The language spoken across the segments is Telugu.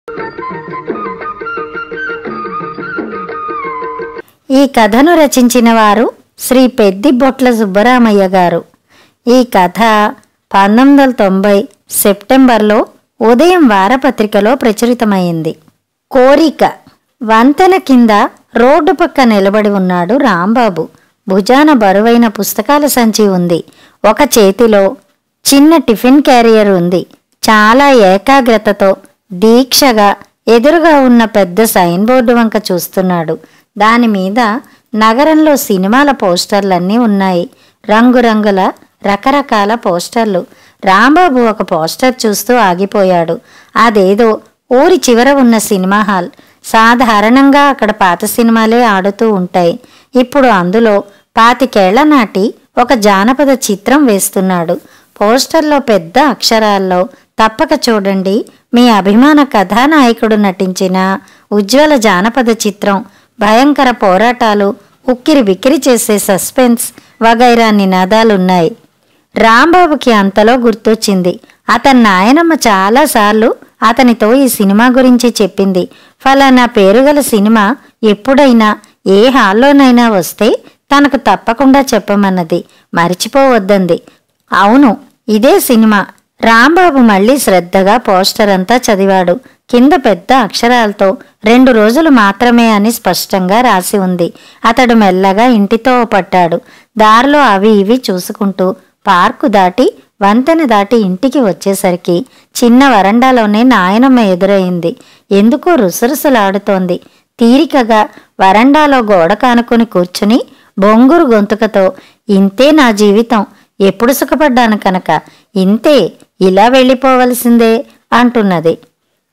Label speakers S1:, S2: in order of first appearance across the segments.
S1: ఈ కథను రచించిన వారు శ్రీ పెద్దిబొట్ల సుబ్బరామయ్య గారు. ఈ కథ 1990 సెప్టెంబర్లో ఉదయం వారపత్రికలో ప్రచురితమైంది. కోరిక. వంతెన కింద రోడ్డు పక్క నిలబడి ఉన్నాడు రాంబాబు. భుజాన బరువైన పుస్తకాల సంచి ఉంది. ఒక చేతిలో చిన్న టిఫిన్ క్యారియర్ ఉంది. చాలా ఏకాగ్రతతో దీక్షగా ఎదురుగా ఉన్న పెద్ద సైన్ బోర్డు వంక చూస్తున్నాడు. దానిమీద నగరంలో సినిమాల పోస్టర్లన్నీ ఉన్నాయి. రంగురంగుల రకరకాల పోస్టర్లు. రాంబాబు ఒక పోస్టర్ చూస్తూ ఆగిపోయాడు. అదేదో ఊరి చివర ఉన్న సినిమా హాల్. సాధారణంగా అక్కడ పాత సినిమాలే ఆడుతూ ఉంటాయి. ఇప్పుడు అందులో 25 ఏళ్ల నాటి ఒక జానపద చిత్రం వేస్తున్నాడు. పోస్టర్లో పెద్ద అక్షరాల్లో తప్పక చూడండి, మీ అభిమాన కథానాయకుడు నటించిన ఉజ్వల జానపద చిత్రం, భయంకర పోరాటాలు, ఉక్కిరి బిక్కిరి చేసే సస్పెన్స్ వగైరా నినాదాలున్నాయి. రాంబాబుకి అంతలో గుర్తొచ్చింది. అతని నాయనమ్మ చాలాసార్లు అతనితో ఈ సినిమా గురించి చెప్పింది. ఫలానా పేరుగల సినిమా ఎప్పుడైనా ఏ హాల్లోనైనా వస్తే తనకు తప్పకుండా చెప్పమన్నది. మరిచిపోవద్దంది. అవును, ఇదే సినిమా. రాంబాబు మళ్ళీ శ్రద్ధగా పోస్టర్ అంతా చదివాడు. కింద పెద్ద అక్షరాలతో 2 రోజులు మాత్రమే అని స్పష్టంగా రాసి ఉంది. అతడు మెల్లగా ఇంటితో పట్టాడు. దారిలో అవి ఇవి చూసుకుంటూ పార్కు దాటి వంతెన దాటి ఇంటికి వచ్చేసరికి చిన్న వరండాలోనే నాయనమ్మ ఎదురైంది. ఎందుకో రుసరుసలాడుతోంది. తీరికగా వరండాలో గోడ కానుకొని కూర్చుని బొంగురు గొంతుకతో, ఇంతే నా జీవితం, ఎప్పుడు సుఖపడ్డాను కనుక ఇంతే, ఇలా వెళ్ళిపోవలసిందే అంటున్నది.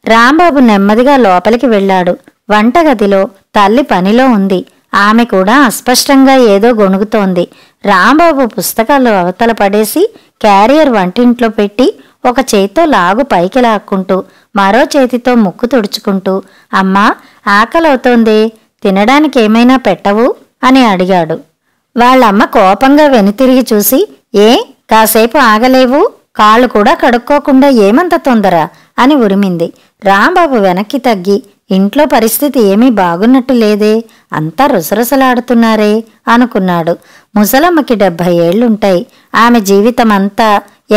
S1: రాంబాబు నెమ్మదిగా లోపలికి వెళ్ళాడు. వంటగదిలో తల్లి పనిలో ఉంది. ఆమె కూడా అస్పష్టంగా ఏదో గొణుగుతోంది. రాంబాబు పుస్తకాలు అవతల పడేసి క్యారియర్ వంటింట్లో పెట్టి ఒక చేతితో లాగు పైకి లాక్కుంటూ మరో చేతితో ముక్కు తుడుచుకుంటూ, అమ్మా ఆకలవుతోంది, తినడానికి ఏమైనా పెట్టవు అని అడిగాడు. వాళ్ళమ్మ కోపంగా వెనుతిరిగి చూసి, ఏ కాసేపు ఆగలేవు, కాళ్ళు కూడా కడుక్కోకుండా ఏమంత తొందర అని ఉరిమింది. రాంబాబు వెనక్కి తగ్గి, ఇంట్లో పరిస్థితి ఏమీ బాగున్నట్టు లేదే, అంతా రుసరుసలాడుతున్నారే అనుకున్నాడు. ముసలమ్మకి 70 ఏళ్లుంటాయి. ఆమె జీవితమంతా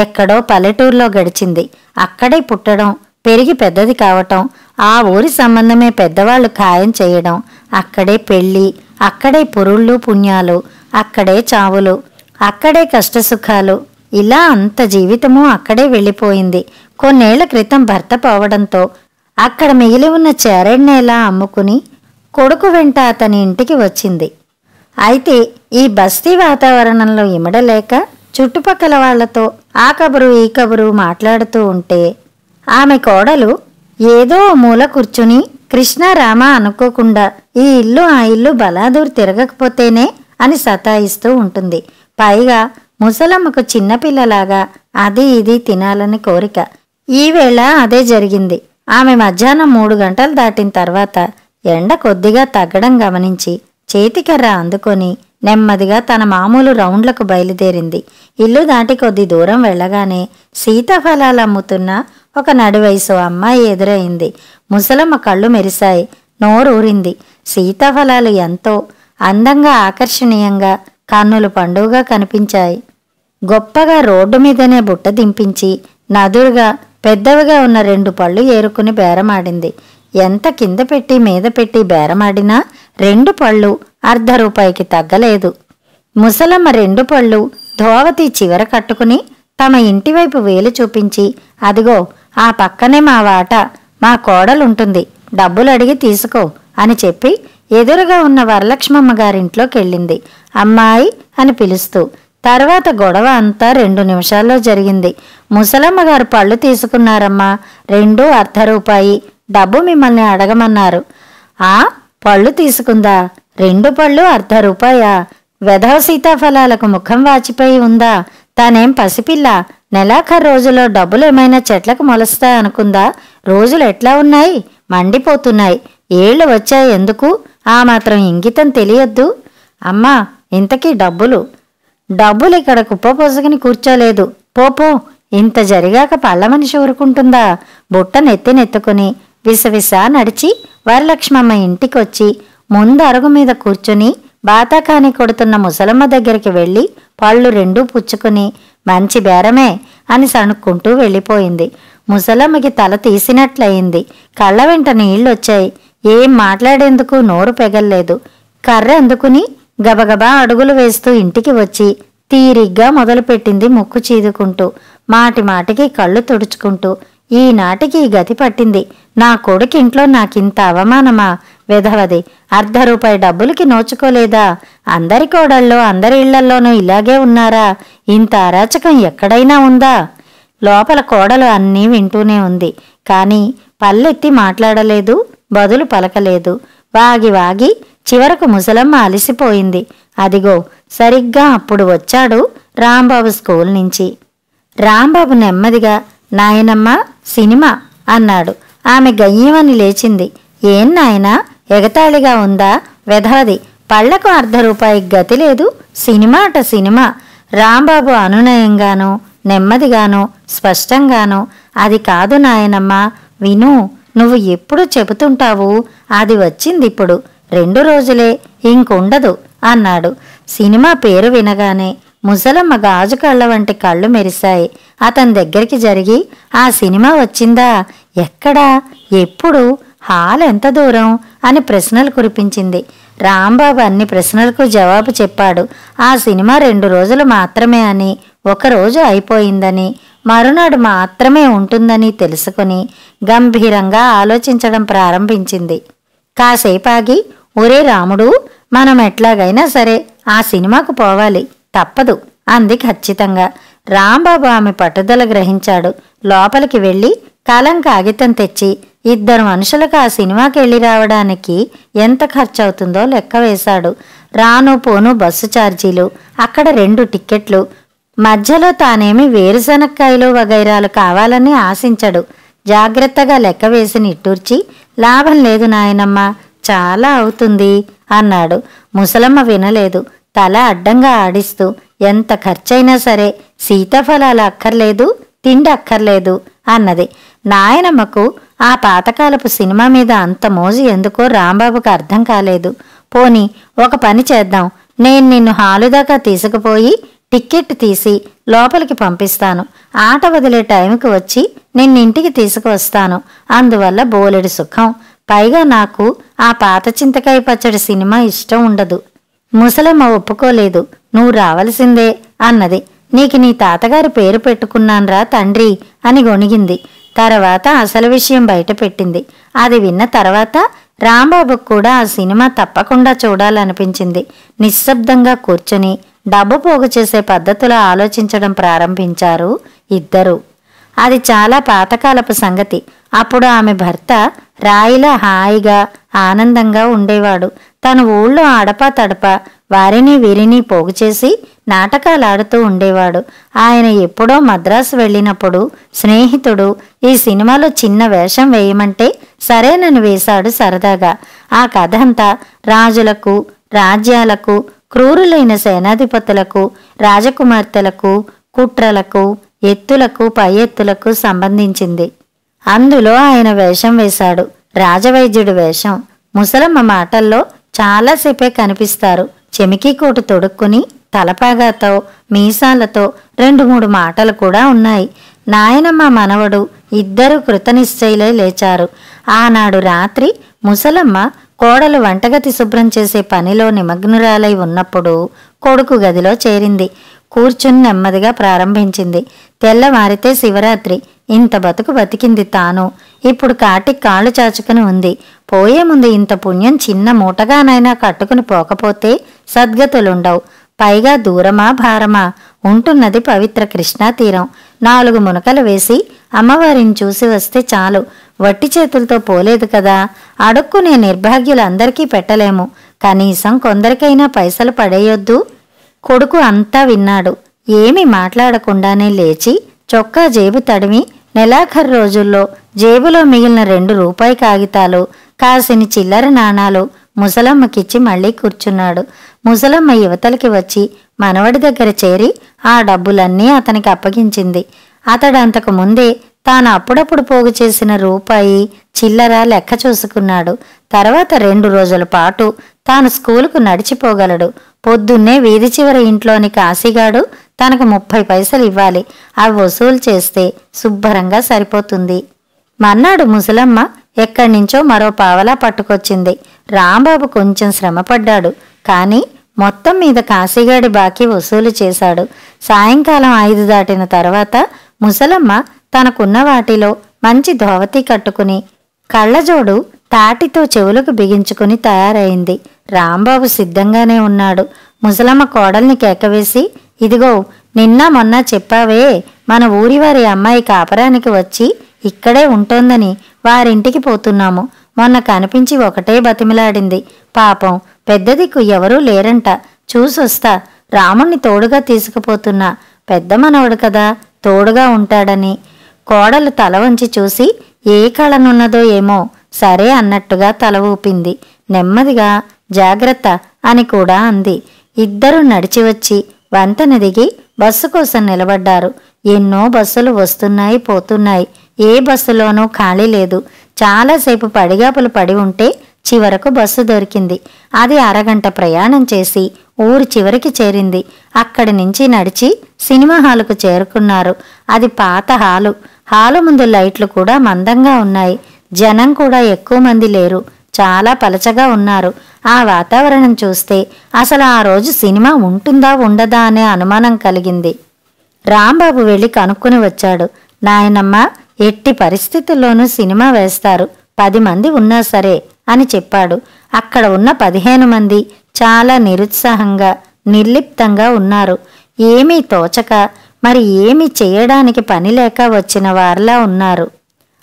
S1: ఎక్కడో పల్లెటూరులో గడిచింది. అక్కడే పుట్టడం, పెరిగి పెద్దది కావటం, ఆ ఊరి సంబంధమే పెద్దవాళ్లు ఖాయం చేయడం, అక్కడే పెళ్ళి, అక్కడే పురుళ్ళు పుణ్యాలు, అక్కడే చావులు, అక్కడే కష్టసుఖాలు, ఇలా అంత జీవితము అక్కడే వెళ్ళిపోయింది. కొన్నేళ్ల క్రితం భర్త పోవడంతో అక్కడ మిగిలి ఉన్న చేరెడ్నేలా అమ్ముకుని కొడుకు వెంట అతని ఇంటికి వచ్చింది. అయితే ఈ బస్తీ వాతావరణంలో ఇమడలేక చుట్టుపక్కల వాళ్లతో ఆ కబురు ఈ కబురు మాట్లాడుతూ ఉంటే ఆమె కోడలు ఏదో మూల కూర్చుని కృష్ణారామ అనుకోకుండా ఈ ఇల్లు ఆ ఇల్లు బలాదూరు తిరగకపోతేనే అని సతాయిస్తూ ఉంటుంది. పైగా ముసలమ్మకు చిన్నపిల్లలాగా అది ఇది తినాలని కోరిక. ఈవేళ అదే జరిగింది. ఆమె మధ్యాహ్నం 3 గంటలు దాటిన తర్వాత ఎండ కొద్దిగా తగ్గడం గమనించి చేతికర్ర అందుకొని నెమ్మదిగా తన మామూలు రౌండ్లకు బయలుదేరింది. ఇల్లు దాటి కొద్ది దూరం వెళ్ళగానే సీతాఫలాలు అమ్ముతున్న ఒక నడివయసు అమ్మాయి ఎదురైంది. ముసలమ్మ కళ్ళు మెరిశాయి, నోరూరింది. సీతాఫలాలు ఎంతో అందంగా ఆకర్షణీయంగా కన్నులు పండుగగా కనిపించాయి. గొప్పగా రోడ్డు మీదనే బుట్ట దింపించి నదురుగా పెద్దవిగా ఉన్న 2 పళ్ళు ఏరుకుని బేరమాడింది. ఎంత కింద పెట్టి మీద పెట్టి బేరమాడినా 2 పళ్ళు ₹1/2కి తగ్గలేదు. ముసలమ్మ 2 పళ్ళు ధోవతి చివర కట్టుకుని తమ ఇంటివైపు వేలు చూపించి, అదిగో ఆ పక్కనే మా వాట, మా కోడలుంటుంది, డబ్బులు అడిగి తీసుకో అని చెప్పి ఎదురుగా ఉన్న వరలక్ష్మమ్మ గారింట్లోకెళ్ళింది. అమ్మాయి అని పిలుస్తూ. తర్వాత గొడవ అంతా 2 నిమిషాల్లో జరిగింది. ముసలమ్మగారు పళ్ళు తీసుకున్నారమ్మా, 2 ₹1/2, డబ్బు మిమ్మల్ని అడగమన్నారు. ఆ పళ్ళు తీసుకుందా? 2 పళ్ళు ₹1/2? వెధవ సీతాఫలాలకు ముఖం వాచిపోయి ఉందా? తానేం పసిపిల్ల? నెలాఖరు రోజులో డబ్బులేమైనా చెట్లకు మొలుస్తా అనుకుందా? రోజులు ఎట్లా ఉన్నాయి? మండిపోతున్నాయి. ఏళ్ళు వచ్చాయి ఎందుకు? ఆ మాత్రం ఇంగితం తెలియొద్దు. అమ్మా ఇంతకీ డబ్బులు ఇక్కడ కుప్ప పొసగని కూర్చోలేదు. పోపో, ఇంత జరిగాక పళ్ళ మనిషి ఊరుకుంటుందా? బుట్ట నెత్తినెత్తుకుని విసవిస నడిచి వరలక్ష్మమ్మ ఇంటికొచ్చి ముందు అరుగు మీద కూర్చుని బాతాకాని కొడుతున్న ముసలమ్మ దగ్గరికి వెళ్ళి పళ్ళు రెండూ పుచ్చుకుని మంచి బేరమే అని సణుక్కుంటూ వెళ్ళిపోయింది. ముసలమ్మకి తల తీసినట్లయింది. కళ్ళ వెంట నీళ్లొచ్చాయి. ఏం మాట్లాడేందుకు నోరు పెగల్లేదు. కర్ర అందుకుని గబగబా అడుగులు వేస్తూ ఇంటికి వచ్చి తీరిగ్గా మొదలుపెట్టింది ముక్కు చీదుకుంటూ, మాటి మాటికి కళ్ళు తుడుచుకుంటూ. ఈనాటికి ఈ గతి పట్టింది. నా కొడుకింట్లో నాకింత అవమానమా? వెధవది, ₹1 డబ్బులకి నోచుకోలేదా? అందరి కోడల్లో అందరి ఇళ్లల్లోనూ ఇలాగే ఉన్నారా? ఇంత అరాచకం ఎక్కడైనా ఉందా? లోపల కోడలు అన్నీ వింటూనే ఉంది. కాని పల్లెత్తి మాట్లాడలేదు, బదులు పలకలేదు. వాగి వాగి చివరకు ముసలమ్మ అలిసిపోయింది. అదిగో సరిగ్గా అప్పుడు వచ్చాడు రాంబాబు స్కూల్ నుంచి. రాంబాబు నెమ్మదిగా నాయనమ్మ సినిమా అన్నాడు. ఆమె గయ్యమని లేచింది. ఏం నాయనా, ఎగతాళిగా ఉందా? వెధవది, పళ్లకు ₹1 గతి లేదు, సినిమా అట సినిమా. రాంబాబు అనునయంగానో నెమ్మదిగానో స్పష్టంగానో అది కాదు నాయనమ్మ, విను, నువ్వు ఎప్పుడు చెబుతుంటావు. అది వచ్చిందిప్పుడు, 2 రోజులే, ఇంకుండదు అన్నాడు. సినిమా పేరు వినగానే ముసలమ్మ గాజు కళ్ళ వంటి కళ్ళు మెరిశాయి. అతని దగ్గరికి జరిగి ఆ సినిమా వచ్చిందా? ఎక్కడా? ఎప్పుడు? హాల్ ఎంత దూరం? అని ప్రశ్నలు కురిపించింది. రాంబాబు అన్ని ప్రశ్నలకు జవాబు చెప్పాడు. ఆ సినిమా 2 రోజులు మాత్రమే అని, 1 రోజు అయిపోయిందని, మరునాడు మాత్రమే ఉంటుందని తెలుసుకుని గంభీరంగా ఆలోచించడం ప్రారంభించింది. కాసేపాగి, ఒరే రాముడు, మనం ఎట్లాగైనా సరే ఆ సినిమాకు పోవాలి, తప్పదు అంది ఖచ్చితంగా. రాంబాబు ఆమె పట్టుదల గ్రహించాడు. లోపలికి వెళ్ళి కలం కాగితం తెచ్చి 2 మనుషులకు ఆ సినిమాకి వెళ్ళి రావడానికి ఎంత ఖర్చవుతుందో లెక్క వేశాడు. రాను పోను బస్సు ఛార్జీలు, అక్కడ 2 టిక్కెట్లు, మధ్యలో తానేమి వేరుశనక్కాయలు వగైరాలు కావాలని ఆశించడు. జాగ్రత్తగా లెక్క వేసి నిట్టూర్చి, లాభం లేదు నాయనమ్మ, చాలా అవుతుంది అన్నాడు. ముసలమ్మ వినలేదు. తల అడ్డంగా ఆడిస్తూ, ఎంత ఖర్చైనా సరే సీతాఫలాలు అక్కర్లేదు, తిండి అక్కర్లేదు అన్నది. నాయనమ్మకు ఆ పాతకాలపు సినిమా మీద అంత మోజు ఎందుకో రాంబాబుకు అర్థం కాలేదు. పోని ఒక పని చేద్దాం, నేను నిన్ను హాలు దాకా తీసుకుపోయి టిక్కెట్ తీసి లోపలికి పంపిస్తాను. ఆట వదిలే టైంకి వచ్చి నిన్నింటికి తీసుకువస్తాను. అందువల్ల బోలెడు సుఖం. పైగా నాకు ఆ పాత చింతకాయ పచ్చడి సినిమా ఇష్టం ఉండదు. ముసలమ్మ ఒప్పుకోలేదు. నువ్వు రావలసిందే అన్నది. నీకు నీ తాతగారి పేరు పెట్టుకున్నాన్రా తండ్రి అని గొణిగింది. తర్వాత అసలు విషయం బయటపెట్టింది. అది విన్న తర్వాత రాంబాబుకు కూడా ఆ సినిమా తప్పకుండా చూడాలనిపించింది. నిశ్శబ్దంగా కూర్చుని డబ్బు పోగు చేసే పద్ధతిలో ఆలోచించడం ప్రారంభించారు ఇద్దరు. అది చాలా పాతకాలపు సంగతి. అప్పుడు ఆమె భర్త రాయిలా హాయిగా ఆనందంగా ఉండేవాడు. తన ఊళ్ళో అడపా తడపా వారిని వీరిని పోగు చేసి నాటకాలాడుతూ ఉండేవాడు. ఆయన ఎప్పుడో మద్రాసు వెళ్ళినప్పుడు స్నేహితుడు ఈ సినిమాలో చిన్న వేషం వేయమంటే సరేనని వేశాడు సరదాగా. ఆ కథ అంతా రాజులకు, రాజ్యాలకు, క్రూరులైన సేనాధిపతులకు, రాజకుమార్తెలకు, కుట్రలకు, ఎత్తులకు, పై ఎత్తులకు సంబంధించింది. అందులో ఆయన వేషం వేశాడు, రాజవైద్యుడి వేషం. ముసలమ్మ మాటల్లో చాలాసేపే కనిపిస్తారు. చెమికీ కోటు తొడుక్కుని తలపాగాతో మీసాలతో 2-3 మాటలు కూడా ఉన్నాయి. నాయనమ్మ మనవడు ఇద్దరు కృతనిశ్చయులై లేచారు. ఆనాడు రాత్రి ముసలమ్మ కోడలు వంటగది శుభ్రం చేసే పనిలో నిమగ్నురాలై ఉన్నప్పుడు కొడుకు గదిలో చేరింది. కూర్చుని నెమ్మదిగా ప్రారంభించింది. తెల్లవారితే శివరాత్రి. ఇంత బతుకు బతికింది తాను. ఇప్పుడు కాటికి కాళ్ళు చాచుకుని ఉంది. పోయే ముందు ఇంత పుణ్యం చిన్న మూటగానైనా కట్టుకుని పోకపోతే సద్గతులుండవు. పైగా దూరమా భారమా? ఉంటున్నది పవిత్ర కృష్ణా తీరం. 4 మునకలు వేసి అమ్మవారిని చూసి వస్తే చాలు. వట్టి చేతులతో పోలేదు కదా. అడుక్కునే నిర్భాగ్యులందరికీ పెట్టలేము. కనీసం కొందరికైనా పైసలు పడేయొద్దు. కొడుకు అంతా విన్నాడు. ఏమీ మాట్లాడకుండానే లేచి చొక్కా జేబు తడిమి నెలాఖరు రోజుల్లో జేబులో మిగిలిన 2 రూపాయి కాగితాలు, కాసిని చిల్లర నాణాలు ముసలమ్మకిచ్చి మళ్లీ కూర్చున్నాడు. ముసలమ్మ యువతలకి వచ్చి మనవడి దగ్గర చేరి ఆ డబ్బులన్నీ అతనికి అప్పగించింది. అతడు అంతకు ముందే తాను అప్పుడప్పుడు పోగు చేసిన రూపాయి చిల్లర లెక్క చూసుకున్నాడు. తర్వాత 2 రోజుల పాటు తాను స్కూలుకు నడిచిపోగలడు. పొద్దున్నే వీధి చివరి ఇంట్లోని కాశీగాడు తనకు 30 పైసలు ఇవ్వాలి. అవి వసూలు చేస్తే శుభ్రంగా సరిపోతుంది. మన్నాడు ముసలమ్మ ఎక్కడ్నించో మరో పావలా పట్టుకొచ్చింది. రాంబాబు కొంచెం శ్రమపడ్డాడు. కాని మొత్తం మీద కాశీగాడి బాకీ వసూలు చేశాడు. సాయంకాలం 5 దాటిన తర్వాత ముసలమ్మ తనకున్న వాటిలో మంచి ధోవతి కట్టుకుని కళ్ళజోడు తాటితో చెవులకు బిగించుకుని తయారైంది. రాంబాబు సిద్ధంగానే ఉన్నాడు. ముసలమ్మ కోడల్ని కేకవేసి, ఇదిగో నిన్న మొన్న చెప్పావే మన ఊరివారి అమ్మాయి కాపరానికి వచ్చి ఇక్కడే ఉంటోందని, వారింటికి పోతున్నాము. మొన్న కనిపించి ఒకటే బతిమిలాడింది. పాపం పెద్ద దిక్కు ఎవరూ లేరంట, చూసొస్తా. రాముణ్ణి తోడుగా తీసుకుపోతున్నా. పెద్ద మనవడు కదా, తోడుగా ఉంటాడని. కోడలు తల వంచి చూసి ఏ కళనున్నదో ఏమో సరే అన్నట్టుగా తల ఊపింది. నెమ్మదిగా జాగ్రత్త అని కూడా అంది. ఇద్దరూ నడిచి వచ్చి వంతెన దిగి బస్సు కోసం నిలబడ్డారు. ఎన్నో బస్సులు వస్తున్నాయి పోతున్నాయి. ఏ బస్సులోనూ ఖాళీ లేదు. చాలాసేపు పడిగాపులు పడి ఉంటే చివరకు బస్సు దొరికింది. అది అరగంట ప్రయాణం చేసి ఊరి చివరికి చేరింది. అక్కడి నుంచి నడిచి సినిమా హాలుకు చేరుకున్నారు. అది పాత హాలు. హాలు ముందు లైట్లు కూడా మందంగా ఉన్నాయి. జనం కూడా ఎక్కువ మంది లేరు. చాలా పలచగా ఉన్నారు. ఆ వాతావరణం చూస్తే అసలు ఆ రోజు సినిమా ఉంటుందా ఉండదా అనే అనుమానం కలిగింది. రాంబాబు వెళ్ళి కనుక్కుని వచ్చాడు. నాయనమ్మ, ఎట్టి పరిస్థితుల్లోనూ సినిమా వేస్తారు, 10 మంది ఉన్నా సరే అని చెప్పాడు. అక్కడ ఉన్న 15 మంది చాలా నిరుత్సాహంగా నిర్లిప్తంగా ఉన్నారు. ఏమీ తోచక మరి ఏమీ చేయడానికి పని లేక వచ్చిన వారిలా ఉన్నారు.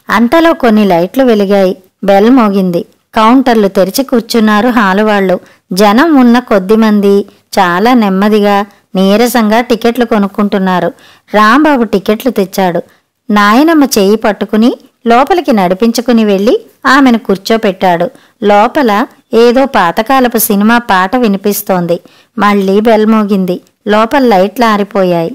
S1: అంతలో కొన్ని లైట్లు వెలిగాయి. బెల్ మోగింది. కౌంటర్లు తెరిచి కూర్చున్నారు హాలువాళ్లు. జనం ఉన్న కొద్దిమంది చాలా నెమ్మదిగా నీరసంగా టికెట్లు కొనుక్కుంటున్నారు. రాంబాబు టికెట్లు తెచ్చాడు. నాయనమ్మ చెయ్యి పట్టుకుని లోపలికి నడిపించుకుని వెళ్ళి ఆమెను కూర్చోపెట్టాడు. లోపల ఏదో పాతకాలపు సినిమా పాట వినిపిస్తోంది. మళ్లీ బెల్ మోగింది. లోపల లైట్లు ఆరిపోయాయి.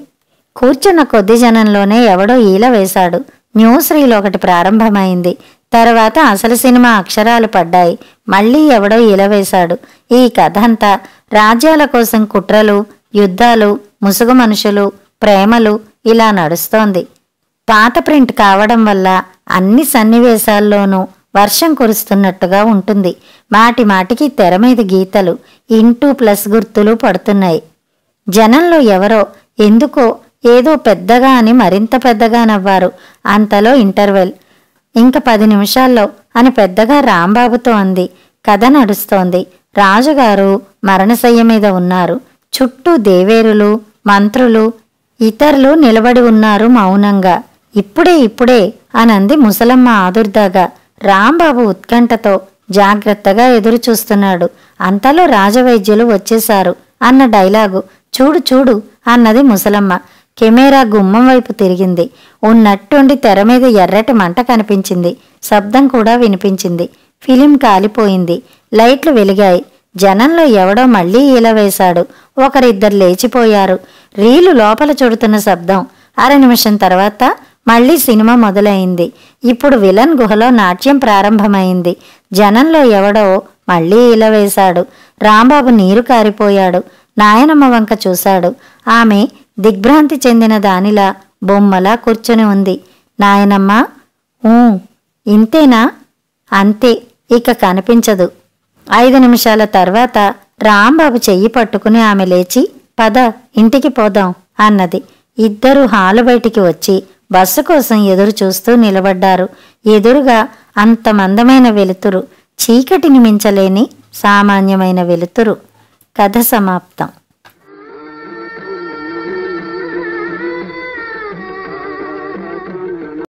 S1: కూర్చున్న కొద్ది జనంలోనే ఎవడో ఈల వేశాడు. న్యూస్ రీల్ ఒకటి ప్రారంభమైంది. తర్వాత అసలు సినిమా అక్షరాలు పడ్డాయి. మళ్లీ ఎవడో ఈల వేశాడు. ఈ కథంతా రాజ్యాల కోసం కుట్రలు, యుద్ధాలు, ముసుగు మనుషులు, ప్రేమలు ఇలా నడుస్తోంది. పాత ప్రింట్ కావడం వల్ల అన్ని సన్నివేశాల్లోనూ వర్షం కురుస్తున్నట్టుగా ఉంటుంది. మాటి మాటికి తెర మీద గీతలు, ++ గుర్తులు పడుతున్నాయి. జనంలో ఎవరో ఎందుకో ఏదో పెద్దగా అని మరింత పెద్దగా నవ్వారు. అంతలో ఇంటర్వెల్. ఇంక 10 నిమిషాల్లో అని పెద్దగా రాంబాబుతో అంది. కథ నడుస్తోంది. రాజుగారు మరణశయ్య మీద ఉన్నారు. చుట్టూ దేవేరులు, మంత్రులు, ఇతరులు నిలబడి ఉన్నారు మౌనంగా. ఇప్పుడే అనంది ముసలమ్మ ఆదుర్దాగా. రాంబాబు ఉత్కంఠతో జాగ్రత్తగా ఎదురు చూస్తున్నాడు. అంతలో రాజవైద్యులు వచ్చేశారు అన్న డైలాగు చూడు చూడు అన్నది ముసలమ్మ. కెమెరా గుమ్మం వైపు తిరిగింది. ఉన్నట్టుండి తెర మీద ఎర్రటి మంట కనిపించింది. శబ్దం కూడా వినిపించింది. ఫిలిం కాలిపోయింది. లైట్లు వెలిగాయి. జనంలో ఎవడో మళ్లీ ఈల వేశాడు. ఒకరిద్దరు లేచిపోయారు. రీలు లోపల చుడుతున్న శబ్దం. 1/2 నిమిషం తర్వాత మళ్లీ సినిమా మొదలైంది. ఇప్పుడు విలన్ గుహలో నాట్యం ప్రారంభమైంది. జనంలో ఎవడో మళ్లీ ఈల వేశాడు. రాంబాబు నీరు కారిపోయాడు. నాయనమ్మ వంక చూశాడు. ఆమె దిగ్భ్రాంతి చెందిన దానిలా బొమ్మలా కూర్చుని ఉంది. నాయనమ్మ, ఇంతేనా? అంతే, ఇక కనిపించదు. 5 నిమిషాల తర్వాత రాంబాబు చెయ్యి పట్టుకుని ఆమె లేచి పద ఇంటికి పోదాం అన్నది. ఇద్దరూ హాలు బయటికి వచ్చి బస్సు కోసం ఎదురు చూస్తూ నిలబడ్డారు. ఎదురుగా అంత మందమైన వెలుతురు, చీకటిని మించలేని సామాన్యమైన వెలుతురు. కథ సమాప్తం.